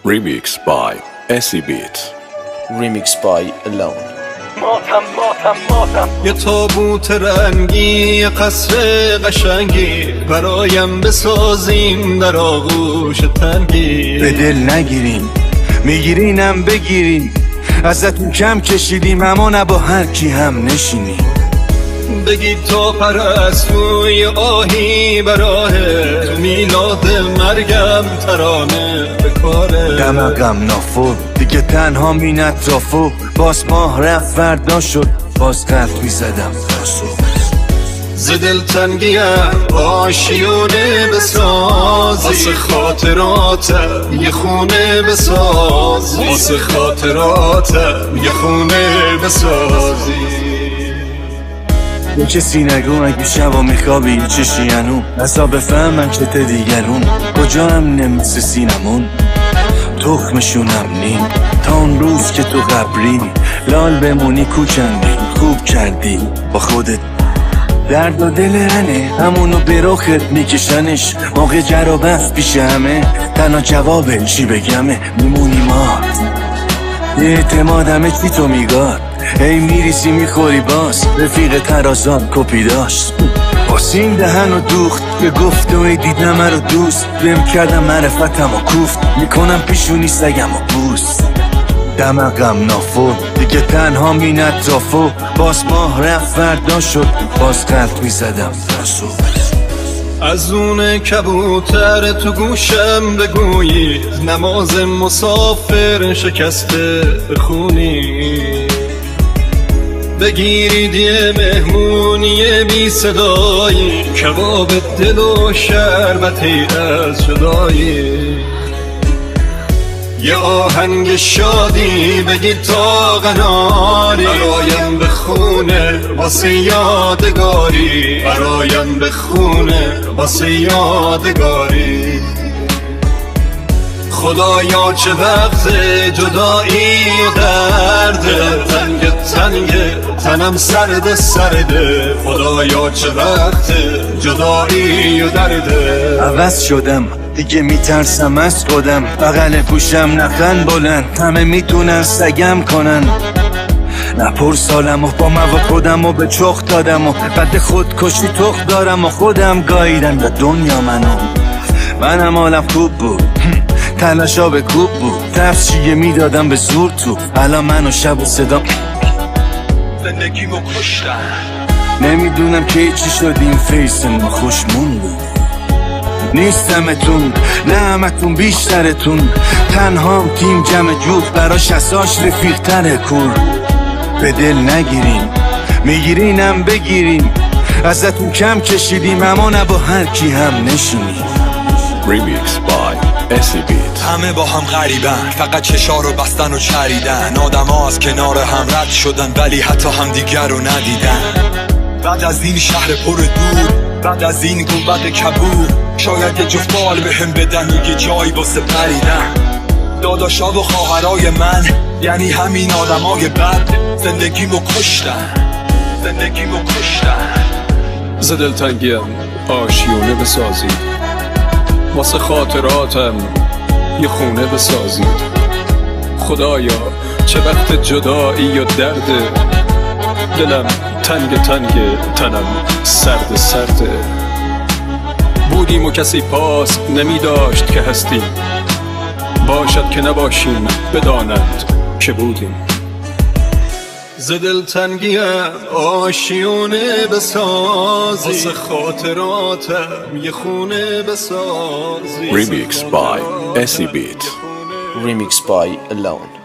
Remix by SE Beat. Remix by Alone. ماتم یه تابوت رنگی، یه قصر قشنگی برایم بسازین در آغوش تنگی. به دل نگیرین میگیرینم بگیرین، ازتون کم کشیدیم اما نه با هر کی هم نشینیم. بگید تا پرستوی آهی براهه، تو میلاد مرگم ترانه به کاره. دمقم نافور دیگه تنها مین اطرافو، باز ماه رفت فردا شد باز قلب میزدم تاسو. ز دلتنگیم آشیونه بسازی، واسه خاطراتم یه خونه بسازی، واسه خاطراتم یه خونه بسازی. یه کسی نگو اگه شبا میخوابی چشی هنو، اصلا بفهمم چت دیگرون کجا هم نمسه سینمون. تخمشونم نیم تا اون روز که تو قبری لال بمونی کوچندی. خوب کردی با خودت، درد و دل رنه همونو به رخت میکشنش. موقع جر و بحث پیش همه تنها جوابه چی بگمه. میمونی ما اعتمادمه چی تو میگاد، هی میریسی میخوری باز رفیق ترازان کپی داشت. باسین دهن و دوخت به گفت و دیدم رو دوست بهم کردم معرفتم و کوفت میکنم پیشونی سگم و بوست. دمقم نافور دیگه تنها مین اطرافو، باز ماه رفت فردا شد باز قلب میزدم تاسو. از اون کبوتر تو گوشم بگویی، نماز مسافر شکسته بخونی. بگیرید یه مهمونی بی صدایی، کباب دل و شربتی از جدایی. یه آهنگ شادی بگید تا قناری، برایم بخونه واسه یادگاری، برایم بخونه واسه یادگاری. خدایا چه وقت جدایی و درده، تنگ تنم سرده. خدایا چه وقت جدایی و درده. عوض شدم دیگه میترسم از خودم، بغل گوشم نخن بلند همه میتونن سگم کنن. نپر سالم و با من و خودم و به چخ دادم و بعد خودکشی تخ دارم و خودم گاییدم به دنیا منم حالم خوب بود، تلاشا به کوب بود، تفشیه میدادم به زور تو. الان منو شب و صدا زندگیمو کشتم، نمیدونم که چی شدیم فیس ما خوشمون بود. نیستمتون نه همتون بیشترتون، تنها تیم جمع جوخ براش اساش رفیق تره کور. به دل نگیرین میگیرینم بگیرین، ازتون کم کشیدیم اما نه با هر کی هم نشینیم. Remix by SE Beat. همه با هم غریبن، فقط چشا رو بستن و چریدن. آدم ها از کنار هم رد شدن ولی حتی هم دیگر رو ندیدن. بعد از این شهر پر دور، بعد از این گنبد کبور، شاید یه جفت بال به هم بدن و یه جایی واسه پریدن. داداشا و خواهرای من یعنی همین آدمای بد، زندگیمو کشتن. ز دلتنگیم آشیونه بسازید، واسه خاطراتم یه خونه بسازید. خدایا چه وقت جدایی و درده، دلم تنگ تنم سرده. بودیم و کسی پاس نمی داشت که هستیم، باشد که نباشیم بدانند که بودیم. ز دلتنگیم آشیونه بسازی، واسه خاطراتم یه خونه بسازی. Remix by SE Beat. Remix by Alone.